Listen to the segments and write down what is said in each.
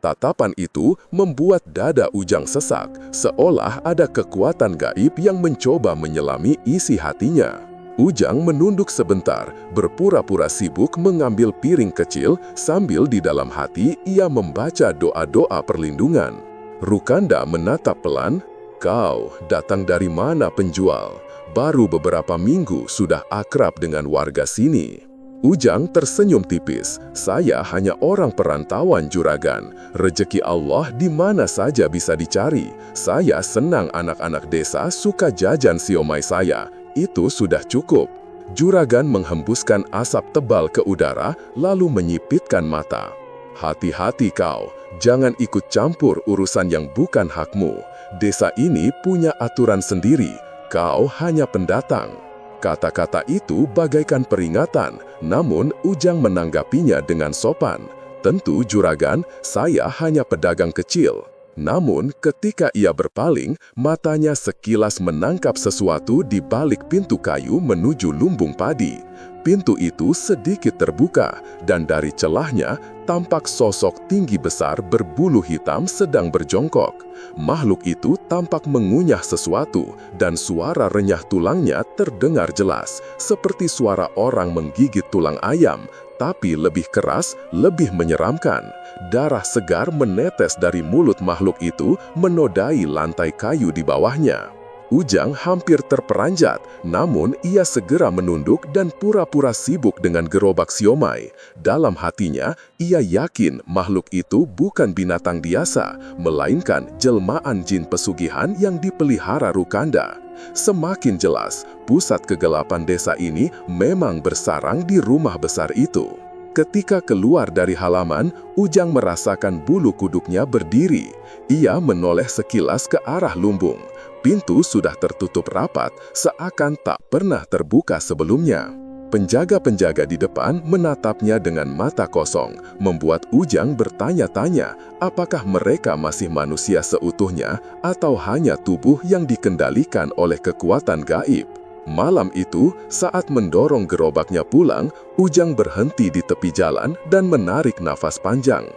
Tatapan itu membuat dada Ujang sesak, seolah ada kekuatan gaib yang mencoba menyelami isi hatinya. Ujang menunduk sebentar, berpura-pura sibuk mengambil piring kecil sambil di dalam hati ia membaca doa-doa perlindungan. Rukanda menatap pelan, "Kau datang dari mana penjual? Baru beberapa minggu sudah akrab dengan warga sini." Ujang tersenyum tipis, "Saya hanya orang perantauan juragan. Rezeki Allah di mana saja bisa dicari. Saya senang anak-anak desa suka jajan siomay saya. Itu sudah cukup." Juragan menghembuskan asap tebal ke udara, lalu menyipitkan mata. "Hati-hati kau, jangan ikut campur urusan yang bukan hakmu. Desa ini punya aturan sendiri, kau hanya pendatang." Kata-kata itu bagaikan peringatan, namun Ujang menanggapinya dengan sopan. "Tentu juragan, saya hanya pedagang kecil." Namun ketika ia berpaling, matanya sekilas menangkap sesuatu di balik pintu kayu menuju lumbung padi. Pintu itu sedikit terbuka, dan dari celahnya tampak sosok tinggi besar berbulu hitam sedang berjongkok. Makhluk itu tampak mengunyah sesuatu, dan suara renyah tulangnya terdengar jelas, seperti suara orang menggigit tulang ayam, tapi lebih keras, lebih menyeramkan. Darah segar menetes dari mulut makhluk itu menodai lantai kayu di bawahnya. Ujang hampir terperanjat, namun ia segera menunduk dan pura-pura sibuk dengan gerobak siomay. Dalam hatinya, ia yakin makhluk itu bukan binatang biasa, melainkan jelmaan jin pesugihan yang dipelihara Rukanda. Semakin jelas, pusat kegelapan desa ini memang bersarang di rumah besar itu. Ketika keluar dari halaman, Ujang merasakan bulu kuduknya berdiri. Ia menoleh sekilas ke arah lumbung. Pintu sudah tertutup rapat, seakan tak pernah terbuka sebelumnya. Penjaga-penjaga di depan menatapnya dengan mata kosong, membuat Ujang bertanya-tanya apakah mereka masih manusia seutuhnya atau hanya tubuh yang dikendalikan oleh kekuatan gaib. Malam itu, saat mendorong gerobaknya pulang, Ujang berhenti di tepi jalan dan menarik nafas panjang.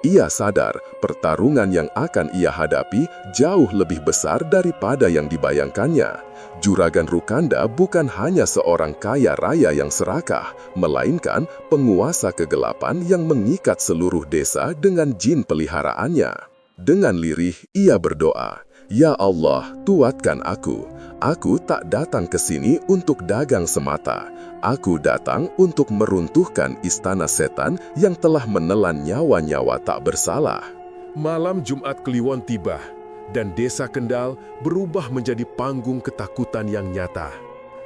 Ia sadar pertarungan yang akan ia hadapi jauh lebih besar daripada yang dibayangkannya. Juragan Rukanda bukan hanya seorang kaya raya yang serakah, melainkan penguasa kegelapan yang mengikat seluruh desa dengan jin peliharaannya. Dengan lirih, ia berdoa, "Ya Allah, kuatkan aku. Aku tak datang ke sini untuk dagang semata. Aku datang untuk meruntuhkan istana setan yang telah menelan nyawa-nyawa tak bersalah." Malam Jumat Kliwon tiba, dan desa Kendal berubah menjadi panggung ketakutan yang nyata.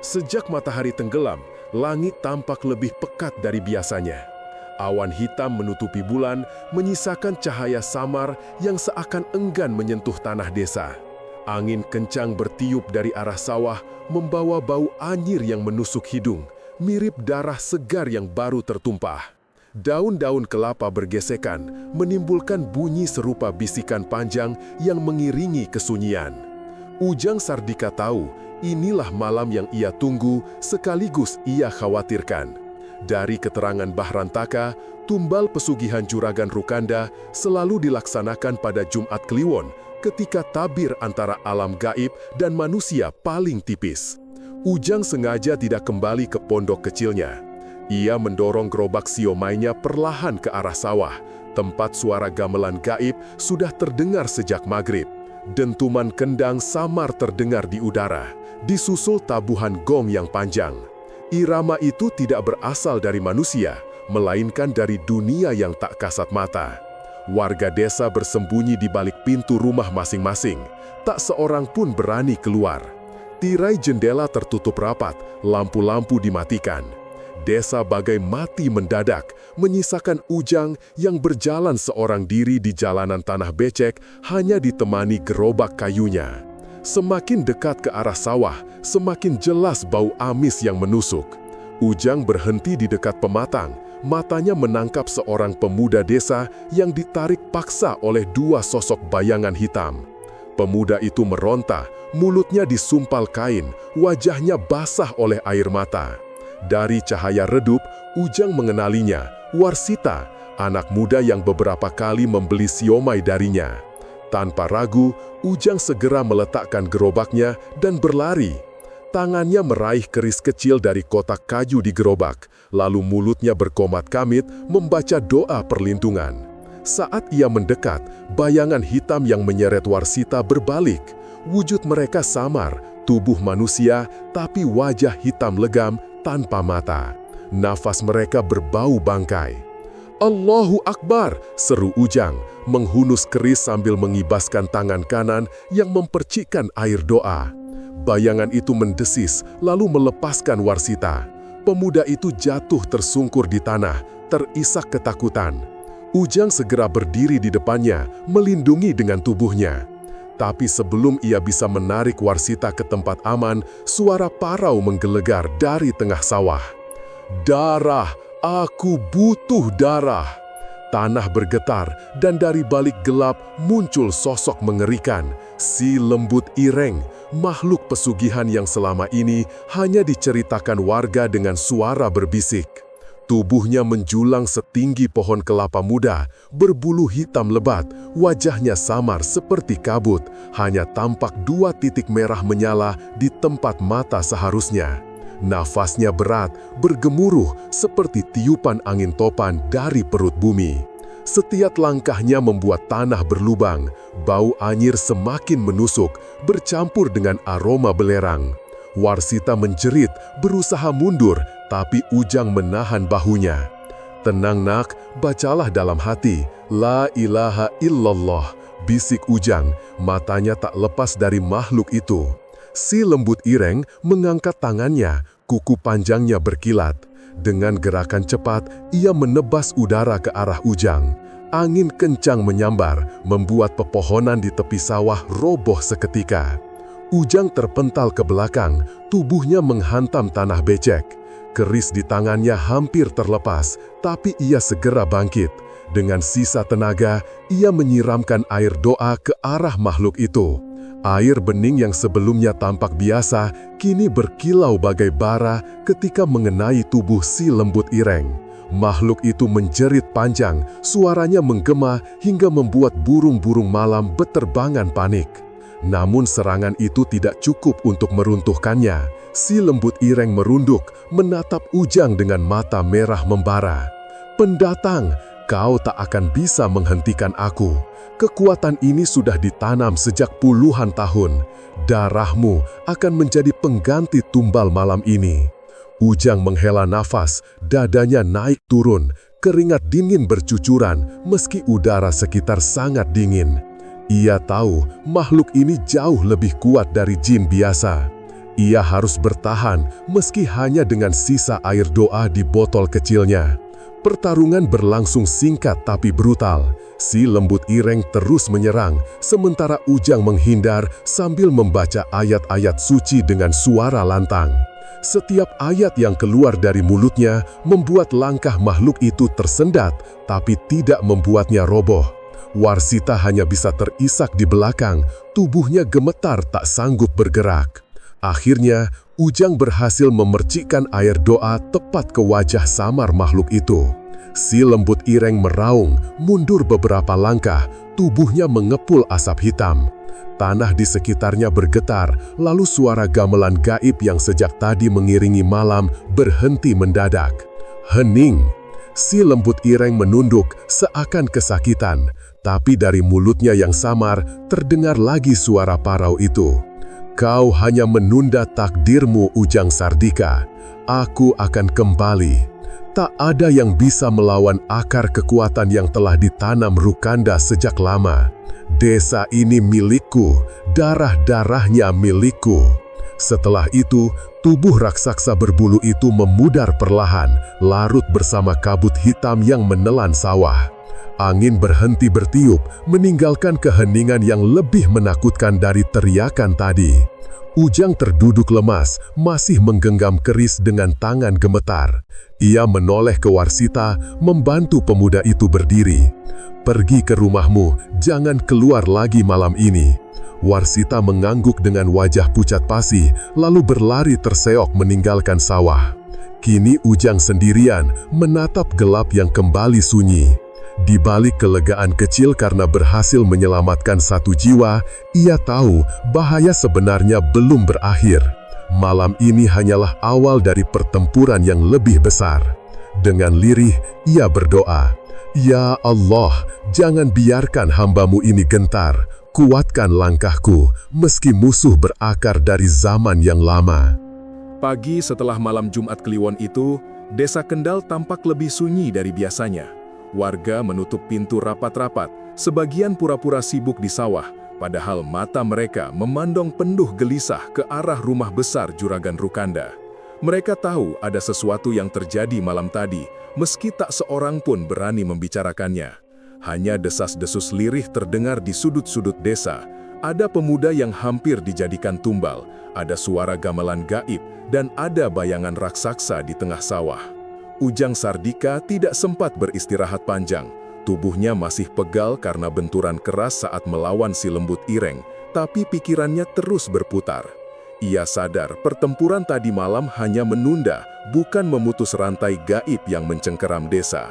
Sejak matahari tenggelam, langit tampak lebih pekat dari biasanya. Awan hitam menutupi bulan, menyisakan cahaya samar yang seakan enggan menyentuh tanah desa. Angin kencang bertiup dari arah sawah, membawa bau anyir yang menusuk hidung, mirip darah segar yang baru tertumpah. Daun-daun kelapa bergesekan, menimbulkan bunyi serupa bisikan panjang yang mengiringi kesunyian. Ujang Sardika tahu, inilah malam yang ia tunggu, sekaligus ia khawatirkan. Dari keterangan Bahrantaka, tumbal pesugihan Juragan Rukanda selalu dilaksanakan pada Jumat Kliwon, ketika tabir antara alam gaib dan manusia paling tipis. Ujang sengaja tidak kembali ke pondok kecilnya. Ia mendorong gerobak siomaynya perlahan ke arah sawah. Tempat suara gamelan gaib sudah terdengar sejak maghrib. Dentuman kendang samar terdengar di udara, disusul tabuhan gong yang panjang. Irama itu tidak berasal dari manusia, melainkan dari dunia yang tak kasat mata. Warga desa bersembunyi di balik pintu rumah masing-masing. Tak seorang pun berani keluar. Tirai jendela tertutup rapat, lampu-lampu dimatikan. Desa bagai mati mendadak, menyisakan Ujang yang berjalan seorang diri di jalanan tanah becek hanya ditemani gerobak kayunya. Semakin dekat ke arah sawah, semakin jelas bau amis yang menusuk. Ujang berhenti di dekat pematang. Matanya menangkap seorang pemuda desa yang ditarik paksa oleh dua sosok bayangan hitam. Pemuda itu meronta, mulutnya disumpal kain, wajahnya basah oleh air mata. Dari cahaya redup, Ujang mengenalinya, Warsita, anak muda yang beberapa kali membeli siomay darinya. Tanpa ragu, Ujang segera meletakkan gerobaknya dan berlari. Tangannya meraih keris kecil dari kotak kayu di gerobak, lalu mulutnya berkomat-kamit membaca doa perlindungan. Saat ia mendekat, bayangan hitam yang menyeret Warsita berbalik. Wujud mereka samar, tubuh manusia, tapi wajah hitam legam tanpa mata. Nafas mereka berbau bangkai. "Allahu Akbar!" seru Ujang, menghunus keris sambil mengibaskan tangan kanan yang mempercikkan air doa. Bayangan itu mendesis, lalu melepaskan Warsita. Pemuda itu jatuh tersungkur di tanah, terisak ketakutan. Ujang segera berdiri di depannya, melindungi dengan tubuhnya. Tapi sebelum ia bisa menarik Warsita ke tempat aman, suara parau menggelegar dari tengah sawah. "Darah! Aku butuh darah!" Tanah bergetar, dan dari balik gelap muncul sosok mengerikan, si lembut ireng, makhluk pesugihan yang selama ini hanya diceritakan warga dengan suara berbisik. Tubuhnya menjulang setinggi pohon kelapa muda, berbulu hitam lebat, wajahnya samar seperti kabut, hanya tampak 2 titik merah menyala di tempat mata seharusnya. Nafasnya berat, bergemuruh seperti tiupan angin topan dari perut bumi. Setiap langkahnya membuat tanah berlubang, bau anyir semakin menusuk, bercampur dengan aroma belerang. Warsita menjerit, berusaha mundur, tapi Ujang menahan bahunya. "Tenang nak, bacalah dalam hati, La ilaha illallah," bisik Ujang, matanya tak lepas dari makhluk itu. Si lembut ireng mengangkat tangannya, kuku panjangnya berkilat. Dengan gerakan cepat, ia menebas udara ke arah Ujang. Angin kencang menyambar, membuat pepohonan di tepi sawah roboh seketika. Ujang terpental ke belakang, tubuhnya menghantam tanah becek. Keris di tangannya hampir terlepas, tapi ia segera bangkit. Dengan sisa tenaga, ia menyiramkan air doa ke arah makhluk itu. Air bening yang sebelumnya tampak biasa, kini berkilau bagai bara ketika mengenai tubuh si lembut ireng. Makhluk itu menjerit panjang, suaranya menggema hingga membuat burung-burung malam beterbangan panik. Namun serangan itu tidak cukup untuk meruntuhkannya. Si lembut ireng merunduk, menatap Ujang dengan mata merah membara. "Pendatang, kau tak akan bisa menghentikan aku. Kekuatan ini sudah ditanam sejak puluhan tahun. Darahmu akan menjadi pengganti tumbal malam ini." Ujang menghela nafas, dadanya naik turun, keringat dingin bercucuran meski udara sekitar sangat dingin. Ia tahu makhluk ini jauh lebih kuat dari jin biasa. Ia harus bertahan meski hanya dengan sisa air doa di botol kecilnya. Pertarungan berlangsung singkat tapi brutal. Si lembut ireng terus menyerang, sementara Ujang menghindar sambil membaca ayat-ayat suci dengan suara lantang. Setiap ayat yang keluar dari mulutnya membuat langkah makhluk itu tersendat, tapi tidak membuatnya roboh. Warsita hanya bisa terisak di belakang, tubuhnya gemetar tak sanggup bergerak. Akhirnya, Ujang berhasil memercikkan air doa tepat ke wajah samar makhluk itu. Si lembut ireng meraung, mundur beberapa langkah, tubuhnya mengepul asap hitam. Tanah di sekitarnya bergetar, lalu suara gamelan gaib yang sejak tadi mengiringi malam berhenti mendadak. Hening. Si lembut ireng menunduk seakan kesakitan, tapi dari mulutnya yang samar terdengar lagi suara parau itu. "Kau hanya menunda takdirmu, Ujang Sardika. Aku akan kembali. Tak ada yang bisa melawan akar kekuatan yang telah ditanam Rukanda sejak lama. Desa ini milikku, darah-darahnya milikku." Setelah itu, tubuh raksasa berbulu itu memudar perlahan, larut bersama kabut hitam yang menelan sawah. Angin berhenti bertiup, meninggalkan keheningan yang lebih menakutkan dari teriakan tadi. Ujang terduduk lemas, masih menggenggam keris dengan tangan gemetar. Ia menoleh ke Warsita, membantu pemuda itu berdiri. "Pergi ke rumahmu, jangan keluar lagi malam ini." Warsita mengangguk dengan wajah pucat pasi, lalu berlari terseok meninggalkan sawah. Kini Ujang sendirian, menatap gelap yang kembali sunyi. Di balik kelegaan kecil karena berhasil menyelamatkan satu jiwa, ia tahu bahaya sebenarnya belum berakhir. Malam ini hanyalah awal dari pertempuran yang lebih besar. Dengan lirih, ia berdoa, "Ya Allah, jangan biarkan hamba-Mu ini gentar. Kuatkan langkahku, meski musuh berakar dari zaman yang lama." Pagi setelah malam Jumat Kliwon itu, Desa Kendal tampak lebih sunyi dari biasanya. Warga menutup pintu rapat-rapat, sebagian pura-pura sibuk di sawah, padahal mata mereka memandang penuh gelisah ke arah rumah besar Juragan Rukanda. Mereka tahu ada sesuatu yang terjadi malam tadi, meski tak seorang pun berani membicarakannya. Hanya desas-desus lirih terdengar di sudut-sudut desa. Ada pemuda yang hampir dijadikan tumbal, ada suara gamelan gaib, dan ada bayangan raksasa di tengah sawah. Ujang Sardika tidak sempat beristirahat panjang. Tubuhnya masih pegal karena benturan keras saat melawan si lembut Ireng, tapi pikirannya terus berputar. Ia sadar pertempuran tadi malam hanya menunda, bukan memutus rantai gaib yang mencengkeram desa.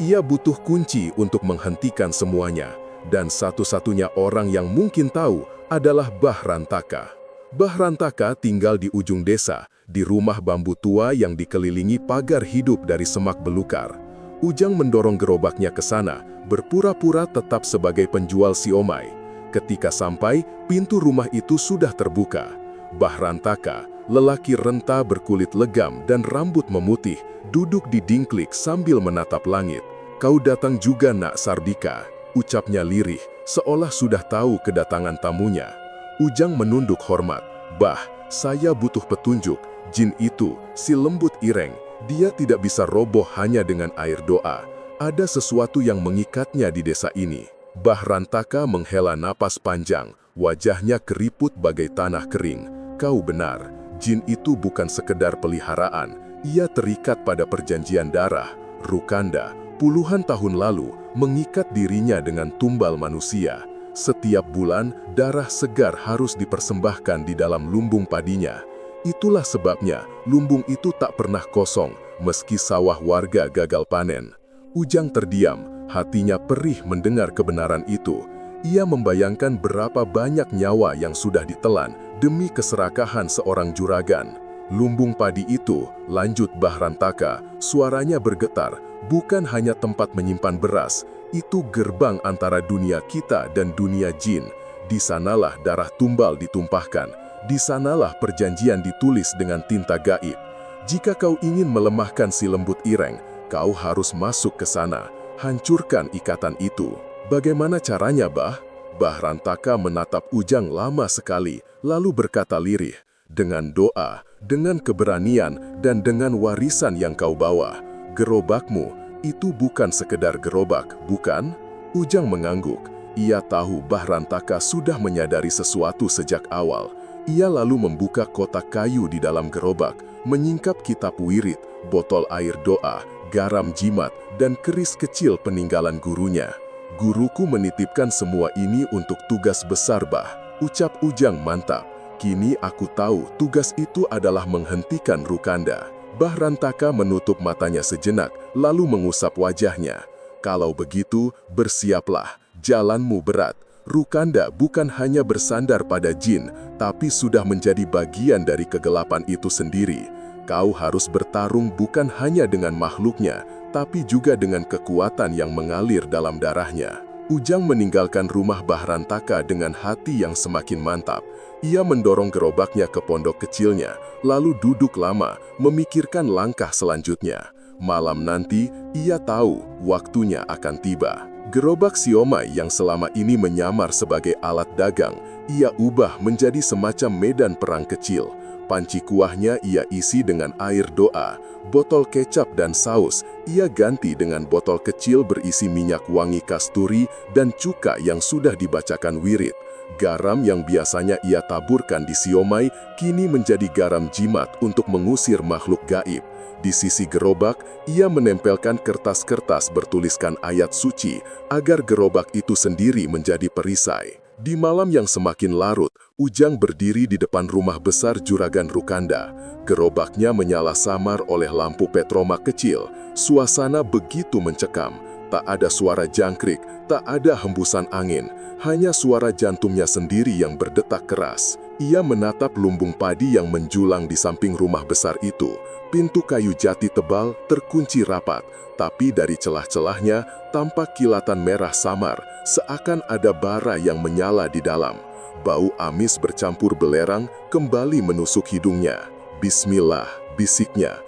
Ia butuh kunci untuk menghentikan semuanya, dan satu-satunya orang yang mungkin tahu adalah Bah Rantaka. Bah Rantaka tinggal di ujung desa, di rumah bambu tua yang dikelilingi pagar hidup dari semak belukar. Ujang mendorong gerobaknya ke sana, berpura-pura tetap sebagai penjual siomay. Ketika sampai, pintu rumah itu sudah terbuka. Bah Rantaka, lelaki renta berkulit legam dan rambut memutih, duduk di dingklik sambil menatap langit. "Kau datang juga, Nak Sardika," ucapnya lirih, seolah sudah tahu kedatangan tamunya. Ujang menunduk hormat. "Bah, saya butuh petunjuk. Jin itu, si lembut Ireng, dia tidak bisa roboh hanya dengan air doa. Ada sesuatu yang mengikatnya di desa ini." Bah Rantaka menghela napas panjang, wajahnya keriput bagai tanah kering. "Kau benar, jin itu bukan sekedar peliharaan. Ia terikat pada perjanjian darah. Rukanda, puluhan tahun lalu, mengikat dirinya dengan tumbal manusia. Setiap bulan, darah segar harus dipersembahkan di dalam lumbung padinya. Itulah sebabnya, lumbung itu tak pernah kosong, meski sawah warga gagal panen." Ujang terdiam, hatinya perih mendengar kebenaran itu. Ia membayangkan berapa banyak nyawa yang sudah ditelan demi keserakahan seorang juragan. "Lumbung padi itu," lanjut Bah Rantaka, suaranya bergetar, "bukan hanya tempat menyimpan beras, itu gerbang antara dunia kita dan dunia jin. Di sanalah darah tumbal ditumpahkan, di sanalah perjanjian ditulis dengan tinta gaib. Jika kau ingin melemahkan si lembut Ireng, kau harus masuk ke sana, hancurkan ikatan itu." "Bagaimana caranya, Bah?" Bah Rantaka menatap Ujang lama sekali, lalu berkata lirih, "Dengan doa, dengan keberanian, dan dengan warisan yang kau bawa. Gerobakmu itu bukan sekedar gerobak, bukan?" Ujang mengangguk. Ia tahu Bah Rantaka sudah menyadari sesuatu sejak awal. Ia lalu membuka kotak kayu di dalam gerobak, menyingkap kitab wirid, botol air doa, garam jimat, dan keris kecil peninggalan gurunya. "Guruku menitipkan semua ini untuk tugas besar, Bah," ucap Ujang mantap. "Kini aku tahu tugas itu adalah menghentikan Rukanda." Bah Rantaka menutup matanya sejenak, lalu mengusap wajahnya. "Kalau begitu, bersiaplah, jalanmu berat. Rukanda bukan hanya bersandar pada jin, tapi sudah menjadi bagian dari kegelapan itu sendiri. Kau harus bertarung bukan hanya dengan makhluknya, tapi juga dengan kekuatan yang mengalir dalam darahnya." Ujang meninggalkan rumah Bah Rantaka dengan hati yang semakin mantap. Ia mendorong gerobaknya ke pondok kecilnya, lalu duduk lama, memikirkan langkah selanjutnya. Malam nanti, ia tahu waktunya akan tiba. Gerobak siomay yang selama ini menyamar sebagai alat dagang, ia ubah menjadi semacam medan perang kecil. Panci kuahnya ia isi dengan air doa, botol kecap dan saus ia ganti dengan botol kecil berisi minyak wangi kasturi dan cuka yang sudah dibacakan wirid. Garam yang biasanya ia taburkan di siomay kini menjadi garam jimat untuk mengusir makhluk gaib. Di sisi gerobak, ia menempelkan kertas-kertas bertuliskan ayat suci agar gerobak itu sendiri menjadi perisai. Di malam yang semakin larut, Ujang berdiri di depan rumah besar Juragan Rukanda. Gerobaknya menyala samar oleh lampu petromak kecil. Suasana begitu mencekam. Tak ada suara jangkrik, tak ada hembusan angin, hanya suara jantungnya sendiri yang berdetak keras. Ia menatap lumbung padi yang menjulang di samping rumah besar itu. Pintu kayu jati tebal terkunci rapat, tapi dari celah-celahnya tampak kilatan merah samar, seakan ada bara yang menyala di dalam. Bau amis bercampur belerang kembali menusuk hidungnya. Bismillah, bisiknya,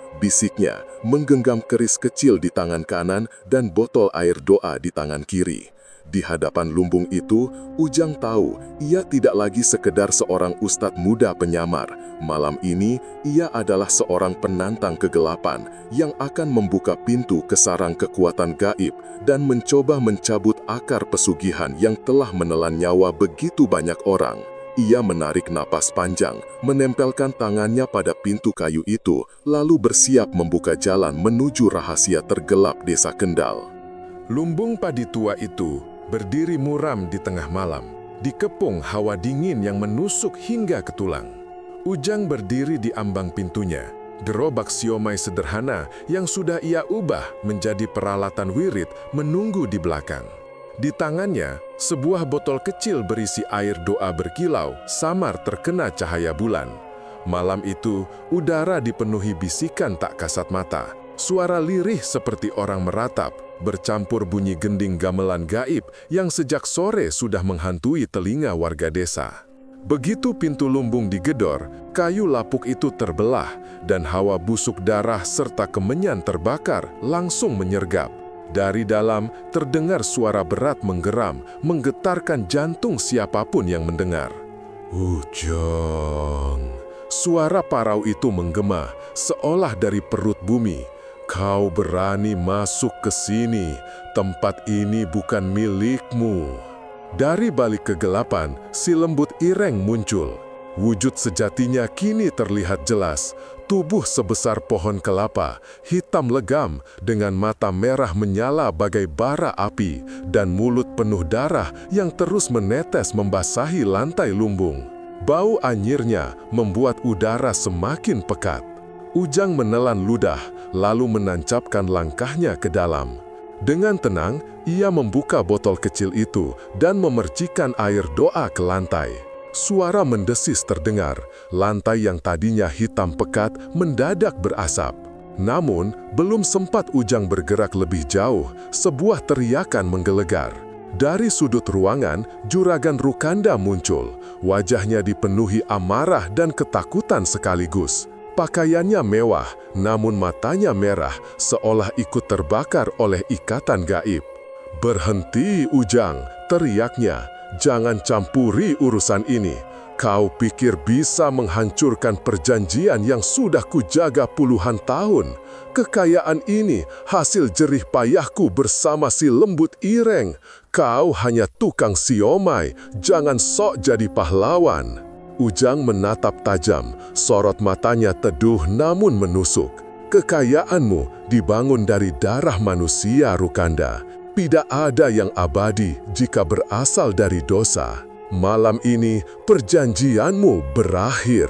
menggenggam keris kecil di tangan kanan dan botol air doa di tangan kiri. Di hadapan lumbung itu, Ujang tahu ia tidak lagi sekedar seorang ustadz muda penyamar. Malam ini, ia adalah seorang penantang kegelapan yang akan membuka pintu ke sarang kekuatan gaib dan mencoba mencabut akar pesugihan yang telah menelan nyawa begitu banyak orang. Ia menarik napas panjang, menempelkan tangannya pada pintu kayu itu, lalu bersiap membuka jalan menuju rahasia tergelap Desa Kendal. Lumbung padi tua itu berdiri muram di tengah malam, dikepung hawa dingin yang menusuk hingga ke tulang. Ujang berdiri di ambang pintunya, gerobak siomay sederhana yang sudah ia ubah menjadi peralatan wirid menunggu di belakang. Di tangannya, sebuah botol kecil berisi air doa berkilau, samar terkena cahaya bulan. Malam itu, udara dipenuhi bisikan tak kasat mata. Suara lirih seperti orang meratap, bercampur bunyi gending gamelan gaib yang sejak sore sudah menghantui telinga warga desa. Begitu pintu lumbung digedor, kayu lapuk itu terbelah, dan hawa busuk darah serta kemenyan terbakar langsung menyergap. Dari dalam, terdengar suara berat menggeram, menggetarkan jantung siapapun yang mendengar. Ujang. Suara parau itu menggema, seolah dari perut bumi. Kau berani masuk ke sini, tempat ini bukan milikmu. Dari balik kegelapan, si lembut Ireng muncul. Wujud sejatinya kini terlihat jelas. Tubuh sebesar pohon kelapa, hitam legam, dengan mata merah menyala bagai bara api, dan mulut penuh darah yang terus menetes membasahi lantai lumbung. Bau anyirnya membuat udara semakin pekat. Ujang menelan ludah, lalu menancapkan langkahnya ke dalam. Dengan tenang, ia membuka botol kecil itu dan memercikan air doa ke lantai. Suara mendesis terdengar, lantai yang tadinya hitam pekat mendadak berasap. Namun, belum sempat Ujang bergerak lebih jauh, sebuah teriakan menggelegar. Dari sudut ruangan, Juragan Rukanda muncul. Wajahnya dipenuhi amarah dan ketakutan sekaligus. Pakaiannya mewah, namun matanya merah, seolah ikut terbakar oleh ikatan gaib. "Berhenti, Ujang!" teriaknya. "Jangan campuri urusan ini. Kau pikir bisa menghancurkan perjanjian yang sudah kujaga puluhan tahun? Kekayaan ini hasil jerih payahku bersama si lembut Ireng. Kau hanya tukang siomay, jangan sok jadi pahlawan." Ujang menatap tajam, sorot matanya teduh namun menusuk. "Kekayaanmu dibangun dari darah manusia, Rukanda. Tidak ada yang abadi jika berasal dari dosa. Malam ini perjanjianmu berakhir."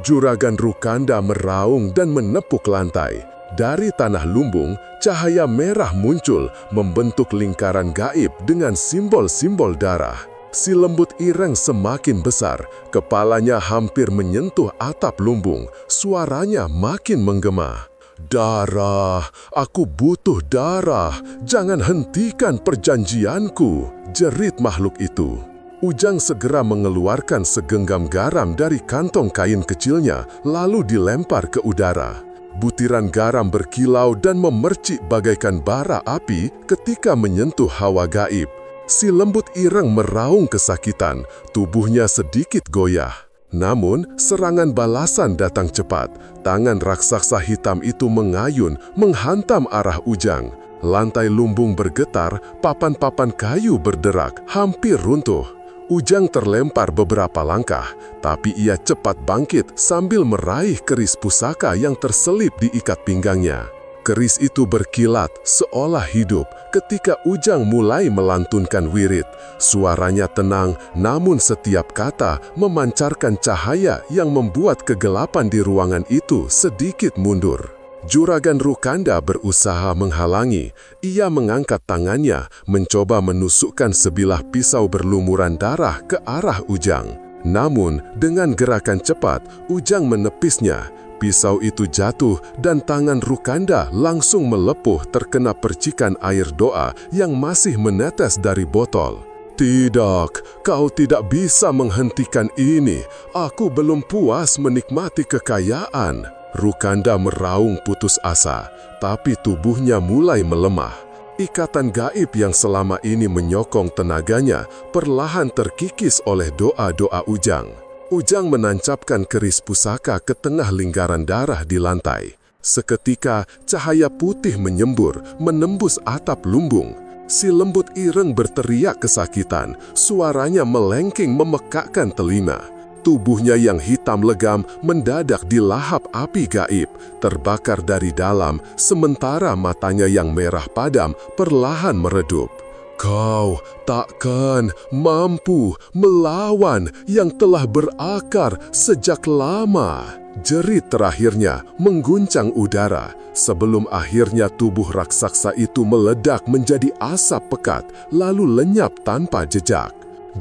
Juragan Rukanda meraung dan menepuk lantai. Dari tanah lumbung, cahaya merah muncul membentuk lingkaran gaib dengan simbol-simbol darah. Si lembut Ireng semakin besar, kepalanya hampir menyentuh atap lumbung, suaranya makin menggema. "Darah, aku butuh darah, jangan hentikan perjanjianku," jerit makhluk itu. Ujang segera mengeluarkan segenggam garam dari kantong kain kecilnya, lalu dilempar ke udara. Butiran garam berkilau dan memercik bagaikan bara api ketika menyentuh hawa gaib. Si lembut Ireng meraung kesakitan, tubuhnya sedikit goyah. Namun, serangan balasan datang cepat. Tangan raksasa hitam itu mengayun, menghantam arah Ujang. Lantai lumbung bergetar, papan-papan kayu berderak, hampir runtuh. Ujang terlempar beberapa langkah, tapi ia cepat bangkit sambil meraih keris pusaka yang terselip di ikat pinggangnya. Keris itu berkilat seolah hidup ketika Ujang mulai melantunkan wirid. Suaranya tenang, namun setiap kata memancarkan cahaya yang membuat kegelapan di ruangan itu sedikit mundur. Juragan Rukanda berusaha menghalangi. Ia mengangkat tangannya, mencoba menusukkan sebilah pisau berlumuran darah ke arah Ujang. Namun, dengan gerakan cepat, Ujang menepisnya. Pisau itu jatuh dan tangan Rukanda langsung melepuh terkena percikan air doa yang masih menetes dari botol. "Tidak, kau tidak bisa menghentikan ini. Aku belum puas menikmati kekayaan." Rukanda meraung putus asa, tapi tubuhnya mulai melemah. Ikatan gaib yang selama ini menyokong tenaganya perlahan terkikis oleh doa-doa Ujang. Ujang menancapkan keris pusaka ke tengah lingkaran darah di lantai. Seketika, cahaya putih menyembur, menembus atap lumbung. Si lembut ireng berteriak kesakitan, suaranya melengking memekakkan telinga. Tubuhnya yang hitam legam mendadak dilahap api gaib, terbakar dari dalam, sementara matanya yang merah padam perlahan meredup. "Kau takkan mampu melawan yang telah berakar sejak lama." Jerit terakhirnya mengguncang udara, sebelum akhirnya tubuh raksasa itu meledak menjadi asap pekat, lalu lenyap tanpa jejak.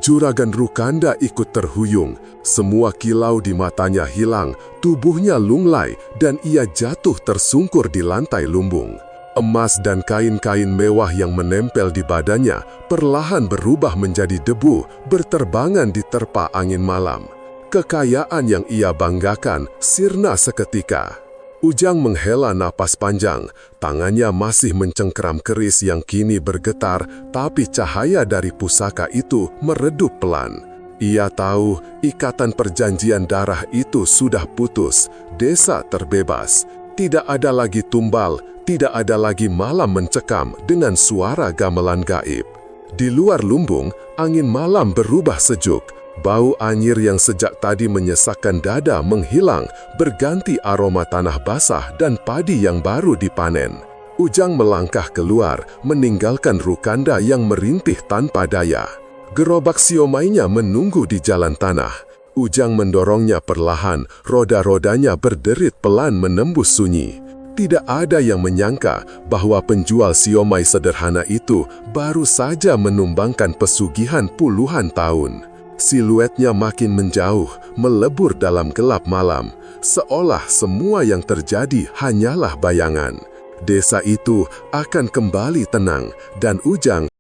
Juragan Rukanda ikut terhuyung. Semua kilau di matanya hilang, tubuhnya lunglai, dan ia jatuh tersungkur di lantai lumbung. Emas dan kain-kain mewah yang menempel di badannya perlahan berubah menjadi debu, berterbangan diterpa angin malam. Kekayaan yang ia banggakan sirna seketika. Ujang menghela napas panjang, tangannya masih mencengkeram keris yang kini bergetar, tapi cahaya dari pusaka itu meredup pelan. Ia tahu ikatan perjanjian darah itu sudah putus, desa terbebas. Tidak ada lagi tumbal, tidak ada lagi malam mencekam dengan suara gamelan gaib. Di luar lumbung, angin malam berubah sejuk. Bau anyir yang sejak tadi menyesakkan dada menghilang, berganti aroma tanah basah dan padi yang baru dipanen. Ujang melangkah keluar, meninggalkan Rukanda yang merintih tanpa daya. Gerobak siomainya menunggu di jalan tanah. Ujang mendorongnya perlahan, roda-rodanya berderit pelan menembus sunyi. Tidak ada yang menyangka bahwa penjual siomai sederhana itu baru saja menumbangkan pesugihan puluhan tahun. Siluetnya makin menjauh, melebur dalam gelap malam, seolah semua yang terjadi hanyalah bayangan. Desa itu akan kembali tenang, dan Ujang